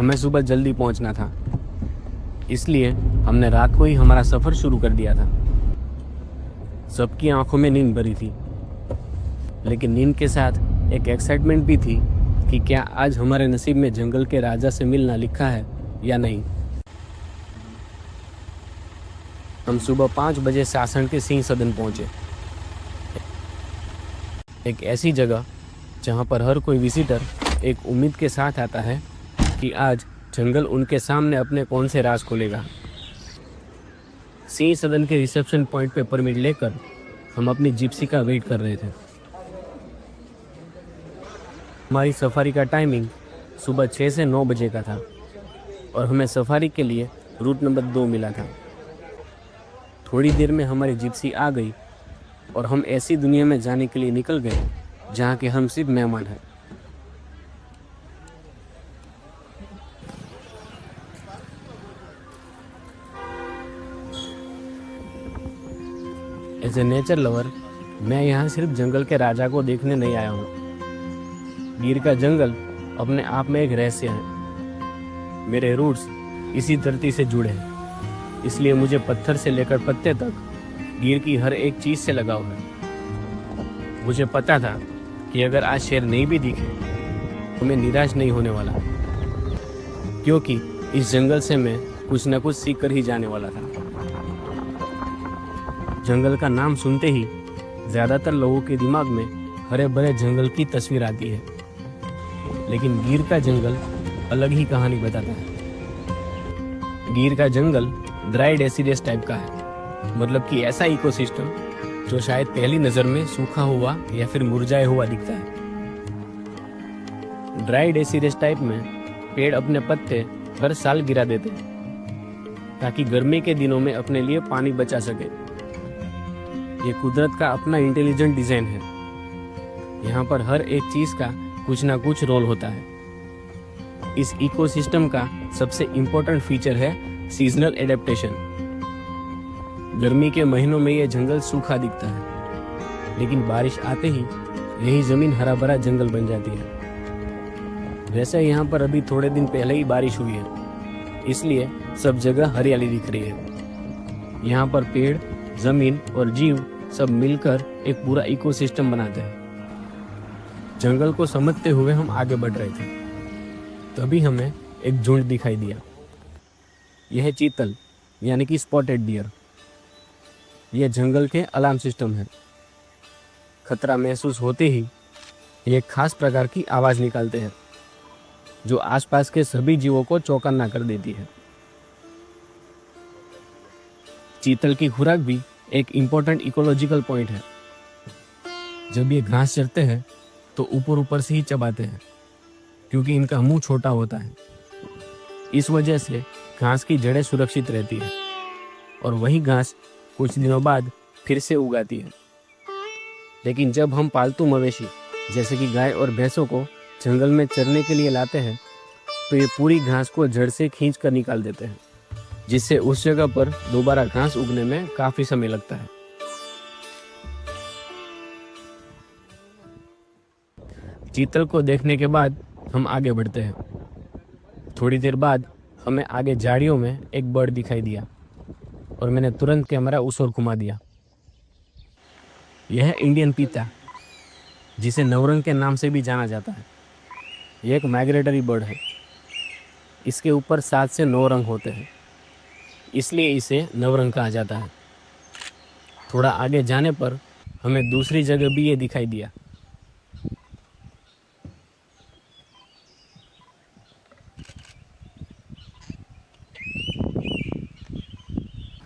हमें सुबह जल्दी पहुंचना था, इसलिए हमने रात को ही हमारा सफ़र शुरू कर दिया था। सबकी आंखों में नींद भरी थी, लेकिन नींद के साथ एक एक्साइटमेंट भी थी कि क्या आज हमारे नसीब में जंगल के राजा से मिलना लिखा है या नहीं। हम सुबह 5 बजे सासन के सिंह सदन पहुंचे, एक ऐसी जगह जहां पर हर कोई विजिटर एक उम्मीद के साथ आता है कि आज जंगल उनके सामने अपने कौन से राज खोलेगा। सिंह सदन के रिसेप्शन पॉइंट पे परमिट लेकर हम अपनी जिप्सी का वेट कर रहे थे। हमारी सफारी का टाइमिंग सुबह 6 से 9 बजे का था और हमें सफारी के लिए रूट नंबर 2 मिला था। थोड़ी देर में हमारी जिप्सी आ गई और हम ऐसी दुनिया में जाने के लिए निकल गए जहाँ के हम सिर्फ मेहमान हैं। एज ए नेचर लवर मैं यहाँ सिर्फ जंगल के राजा को देखने नहीं आया हूँ। गिर का जंगल अपने आप में एक रहस्य है। मेरे रूट्स इसी धरती से जुड़े हैं, इसलिए मुझे पत्थर से लेकर पत्ते तक गिर की हर एक चीज से लगाव है। मुझे पता था कि अगर आज शेर नहीं भी दिखे तो मैं निराश नहीं होने वाला, क्योंकि इस जंगल से मैं कुछ न कुछ सीख कर ही जाने वाला था। जंगल का नाम सुनते ही ज्यादातर लोगों के दिमाग में हरे भरे जंगल की तस्वीर आती है, लेकिन गिर का जंगल अलग ही कहानी बताता है। गिर का जंगल ड्राई डेसिडस टाइप का है, मतलब कि ऐसा इकोसिस्टम जो शायद पहली नजर में सूखा हुआ या फिर मुरझाया हुआ दिखता है। ड्राई डेसिडस टाइप में पेड़ अपने पत्ते हर साल गिरा देते हैं ताकि गर्मी के दिनों में अपने लिए पानी बचा सके। ये कुदरत का अपना इंटेलिजेंट डिजाइन है। यहाँ पर हर एक चीज का कुछ ना कुछ रोल होता है। इस इकोसिस्टम का सबसे इम्पोर्टेंट फीचर है सीजनल एडेप्टेशन। गर्मी के महीनों में यह जंगल सूखा दिखता है, लेकिन बारिश आते ही यही जमीन हरा भरा जंगल बन जाती है। वैसे यहाँ पर अभी थोड़े दिन पहले ही बारिश हुई है, इसलिए सब जगह हरियाली दिख रही है। यहाँ पर पेड़, जमीन और जीव सब मिलकर एक पूरा इकोसिस्टम बनाते हैं। जंगल को समझते हुए हम आगे बढ़ रहे थे, तभी हमें एक झुंड दिखाई दिया। यह चीतल यानी कि स्पॉटेड डियर। यह जंगल के अलार्म सिस्टम है। खतरा महसूस होते ही ये एक खास प्रकार की आवाज निकालते हैं जो आसपास के सभी जीवों को चौकन्ना कर देती है। चीतल की खुराक भी एक इम्पोर्टेंट इकोलॉजिकल पॉइंट है। जब ये घास चरते हैं तो ऊपर ऊपर से ही चबाते हैं, क्योंकि इनका मुंह छोटा होता है। इस वजह से घास की जड़ें सुरक्षित रहती है और वही घास कुछ दिनों बाद फिर से उगाती है। लेकिन जब हम पालतू मवेशी जैसे कि गाय और भैंसों को जंगल में चरने के लिए लाते हैं तो ये पूरी घास को जड़ से खींच कर निकाल देते हैं, जिससे उस जगह पर दोबारा घास उगने में काफी समय लगता है। चीतल को देखने के बाद हम आगे बढ़ते हैं। थोड़ी देर बाद हमें आगे झाड़ियों में एक बर्ड दिखाई दिया और मैंने तुरंत कैमरा उस ओर घुमा दिया। यह है इंडियन पीता, जिसे नवरंग के नाम से भी जाना जाता है। यह एक माइग्रेटरी बर्ड है। इसके ऊपर 7 से 9 रंग होते हैं, इसलिए इसे नवरंग कहा जाता है। थोड़ा आगे जाने पर हमें दूसरी जगह भी ये दिखाई दिया।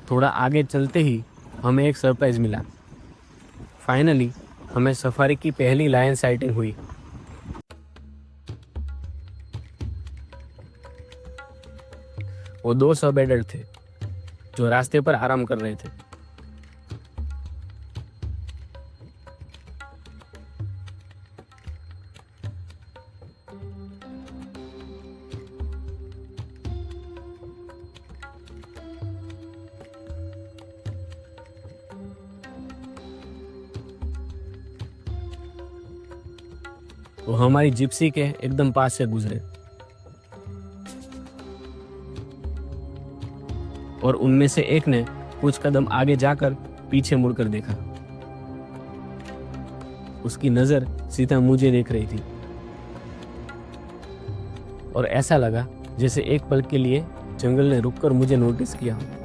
थोड़ा आगे चलते ही हमें एक सरप्राइज मिला। फाइनली हमें सफारी की पहली लायन साइटिंग हुई। वो 2 सब एडल्ट थे जो रास्ते पर आराम कर रहे थे। वो हमारी जिप्सी के एकदम पास से गुजरे। और उनमें से एक ने कुछ कदम आगे जाकर पीछे मुड़कर देखा। उसकी नजर सीधा मुझे देख रही थी और ऐसा लगा जैसे एक पल के लिए जंगल ने रुककर मुझे नोटिस किया हो।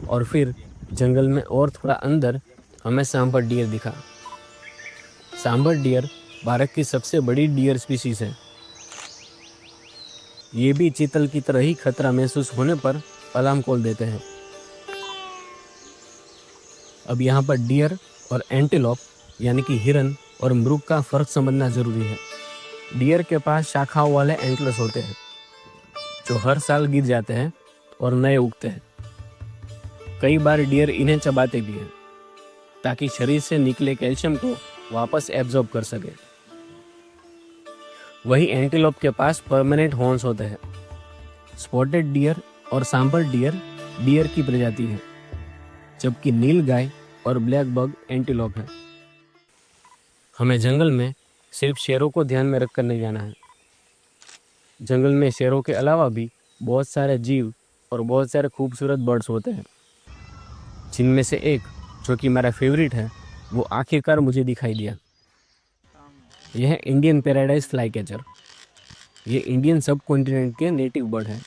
और फिर जंगल में और थोड़ा अंदर हमें सांबर डियर दिखा। सांबर डियर भारत की सबसे बड़ी डियर स्पीशीज है। ये भी चीतल की तरह ही खतरा महसूस होने पर अलार्म कॉल देते हैं। अब यहाँ पर डियर और एंटीलोप यानी कि हिरन और मृग का फर्क समझना जरूरी है। डियर के पास शाखाओं वाले एंटलर्स होते हैं जो हर साल गिर जाते हैं और नए उगते हैं। कई बार डियर इन्हें चबाते भी हैं ताकि शरीर से निकले कैल्शियम को वापस एब्जॉर्ब कर सके। वही एंटीलोप के पास परमानेंट हॉर्न्स होते हैं। स्पॉटेड डियर और सांबर डियर डियर की प्रजाति है, जबकि नील गाय और ब्लैक बग एंटीलोप है। हमें जंगल में सिर्फ शेरों को ध्यान में रखकर नहीं जाना है। जंगल में शेरों के अलावा भी बहुत सारे जीव और बहुत सारे खूबसूरत बर्ड्स होते हैं, जिनमें से एक जो कि मेरा फेवरेट है वो आखिरकार मुझे दिखाई दिया। यह है इंडियन पैराडाइज फ्लाई कैचर। ये इंडियन सब कॉन्टिनेंट के नेटिव बर्ड है।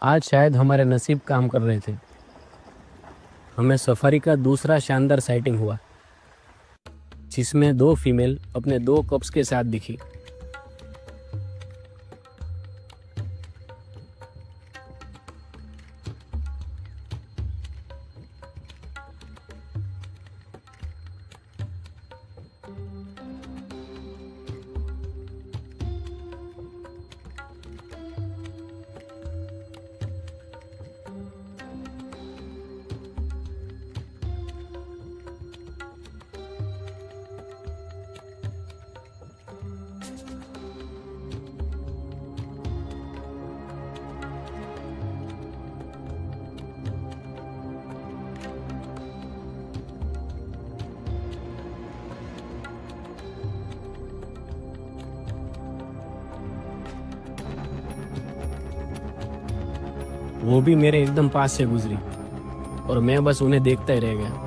आज शायद हमारे नसीब काम कर रहे थे। हमें सफारी का दूसरा शानदार साइटिंग हुआ, जिसमें 2 फीमेल अपने 2 कप्स के साथ दिखी। वो भी मेरे एकदम पास से गुजरी और मैं बस उन्हें देखता ही रह गया।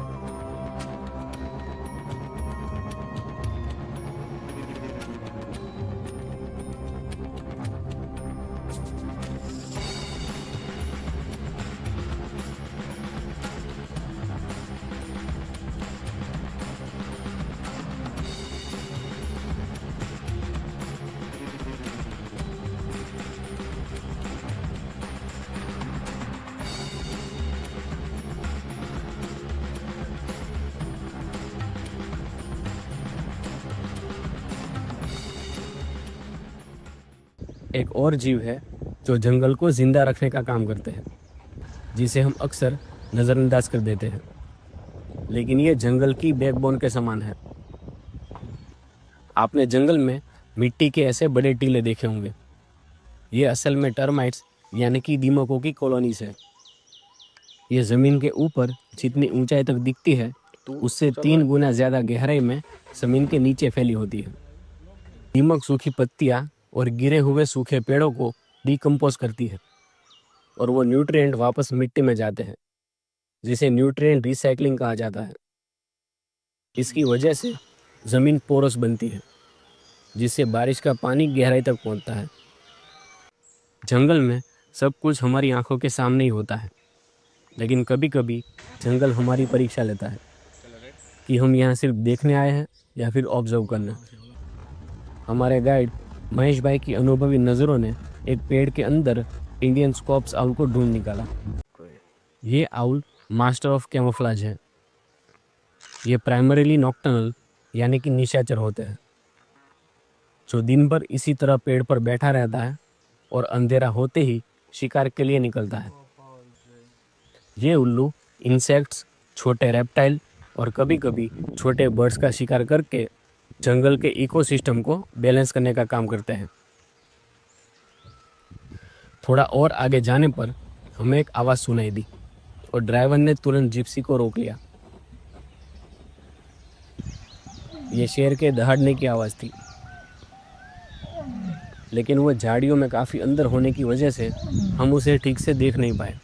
एक और जीव है जो जंगल को जिंदा रखने का काम करते हैं, जिसे हम अक्सर नज़रअंदाज कर देते हैं, लेकिन ये जंगल की बैकबोन के समान है। आपने जंगल में मिट्टी के ऐसे बड़े टीले देखे होंगे। ये असल में टर्माइट्स यानी कि दीमकों की कॉलोनीज है। ये ज़मीन के ऊपर जितनी ऊंचाई तक दिखती है उससे 3 गुना ज़्यादा गहराई में ज़मीन के नीचे फैली होती है। दीमक सूखी पत्तियाँ और गिरे हुए सूखे पेड़ों को डिकम्पोज करती है और वो न्यूट्रिएंट वापस मिट्टी में जाते हैं, जिसे न्यूट्रिएंट रिसाइकलिंग कहा जाता है। इसकी वजह से ज़मीन पोरस बनती है, जिससे बारिश का पानी गहराई तक पहुंचता है। जंगल में सब कुछ हमारी आंखों के सामने ही होता है, लेकिन कभी कभी जंगल हमारी परीक्षा लेता है कि हम यहाँ सिर्फ देखने आए हैं या फिर ऑब्जर्व करने। हमारे गाइड महेश भाई की अनुभवी नज़रों ने एक पेड़ के अंदर इंडियन स्कॉप्स आउल को ढूंढ निकाला। ये आउल मास्टर ऑफ कैमोफ्लेज है। ये प्राइमरीली नॉक्टर्नल यानी कि निशाचर होते हैं, जो दिन भर इसी तरह पेड़ पर बैठा रहता है और अंधेरा होते ही शिकार के लिए निकलता है। ये उल्लू इंसेक्ट्स, छोटे रेप्टाइल और कभी कभी छोटे बर्ड्स का शिकार करके जंगल के इकोसिस्टम को बैलेंस करने का काम करते हैं। थोड़ा और आगे जाने पर हमें एक आवाज़ सुनाई दी और ड्राइवर ने तुरंत जिप्सी को रोक लिया। ये शेर के दहाड़ने की आवाज़ थी, लेकिन वो झाड़ियों में काफ़ी अंदर होने की वजह से हम उसे ठीक से देख नहीं पाए।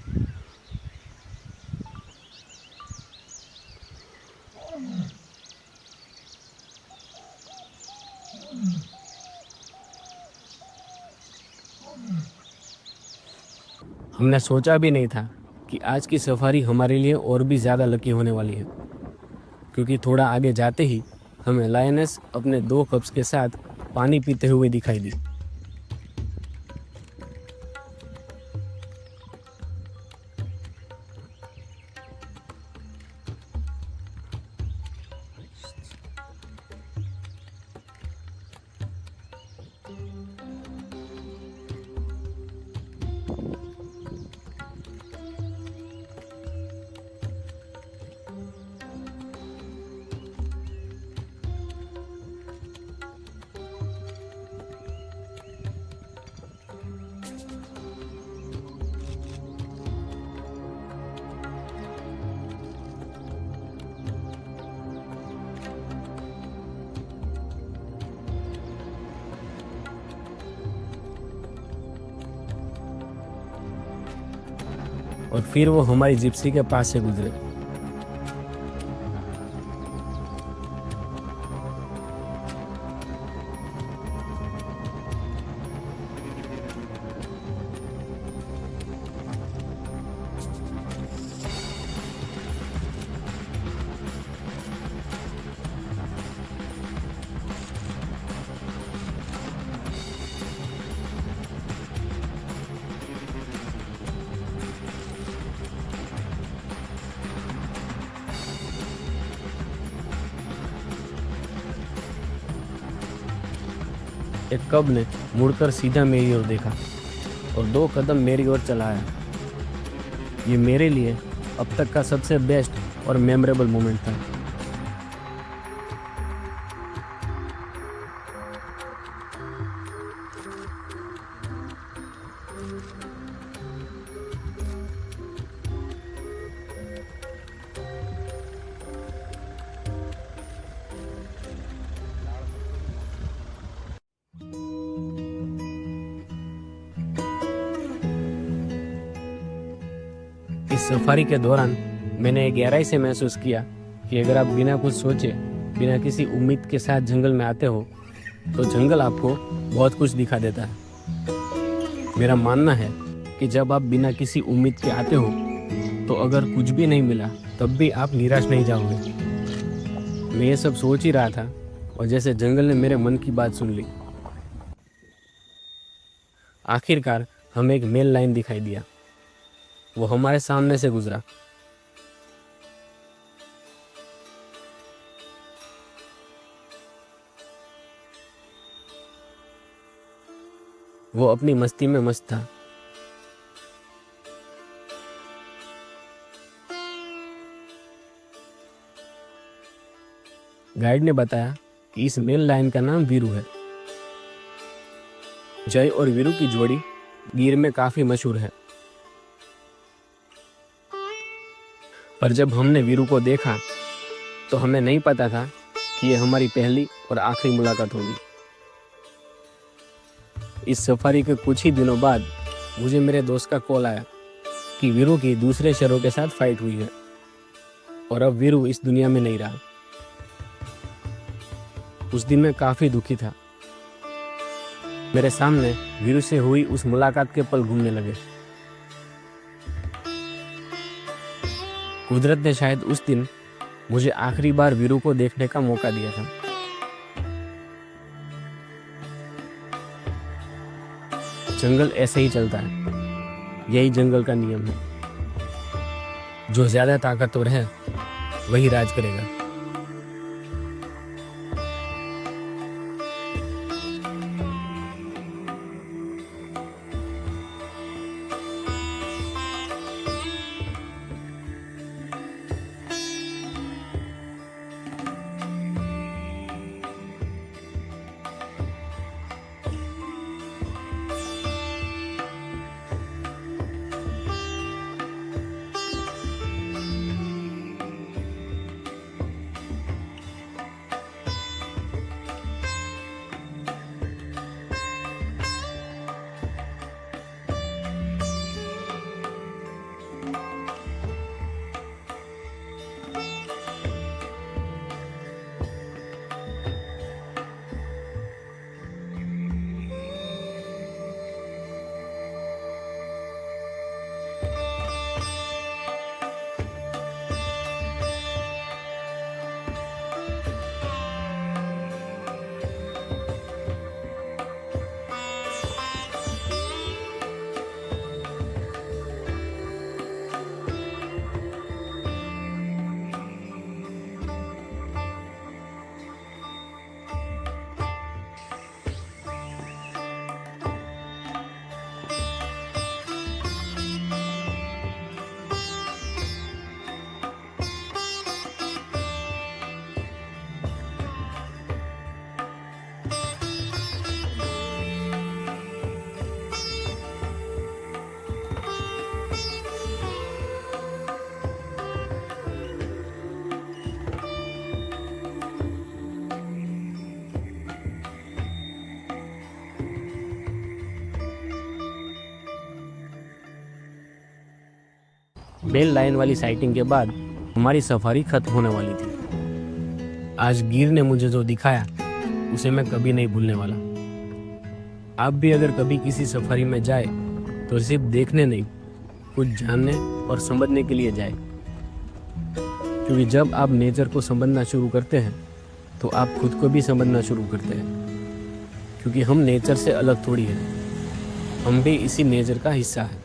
हमने सोचा भी नहीं था कि आज की सफारी हमारे लिए और भी ज़्यादा लकी होने वाली है, क्योंकि थोड़ा आगे जाते ही हमें लायनेस अपने 2 कप्स के साथ पानी पीते हुए दिखाई दी। और फिर वो हमारी जिप्सी के पास से गुजरे। एक कब ने मुड़कर सीधा मेरी ओर देखा और 2 कदम मेरी ओर चला आया। ये मेरे लिए अब तक का सबसे बेस्ट और मेमोरेबल मोमेंट था। इस सफारी के दौरान मैंने एक गहराई से महसूस किया कि अगर आप बिना कुछ सोचे, बिना किसी उम्मीद के साथ जंगल में आते हो, तो जंगल आपको बहुत कुछ दिखा देता है। मेरा मानना है कि जब आप बिना किसी उम्मीद के आते हो, तो अगर कुछ भी नहीं मिला तब भी आप निराश नहीं जाओगे। मैं ये सब सोच ही रहा था और जैसे जंगल ने मेरे मन की बात सुन ली। आखिरकार हमें एक मेल लाइन दिखाई दिया। वो हमारे सामने से गुजरा। वो अपनी मस्ती में मस्त था। गाइड ने बताया कि इस मेल लाइन का नाम वीरू है। जय और वीरू की जोड़ी गिर में काफी मशहूर है। पर जब हमने वीरू को देखा तो हमें नहीं पता था कि ये हमारी पहली और आखिरी मुलाकात होगी। इस सफारी के कुछ ही दिनों बाद मुझे मेरे दोस्त का कॉल आया कि वीरू की दूसरे शेरों के साथ फाइट हुई है और अब वीरू इस दुनिया में नहीं रहा। उस दिन मैं काफी दुखी था। मेरे सामने वीरू से हुई उस मुलाकात के पल घूमने लगे। कुदरत ने शायद उस दिन मुझे आखिरी बार वीरू को देखने का मौका दिया था। जंगल ऐसे ही चलता है, यही जंगल का नियम है। जो ज्यादा ताकतवर है वही राज करेगा। बेल लाइन वाली साइटिंग के बाद हमारी सफारी खत्म होने वाली थी। आज गिर ने मुझे जो दिखाया उसे मैं कभी नहीं भूलने वाला। आप भी अगर कभी किसी सफारी में जाए तो सिर्फ देखने नहीं, कुछ जानने और समझने के लिए जाए, क्योंकि जब आप नेचर को समझना शुरू करते हैं तो आप खुद को भी समझना शुरू करते हैं। क्योंकि हम नेचर से अलग थोड़ी है, हम भी इसी नेचर का हिस्सा है।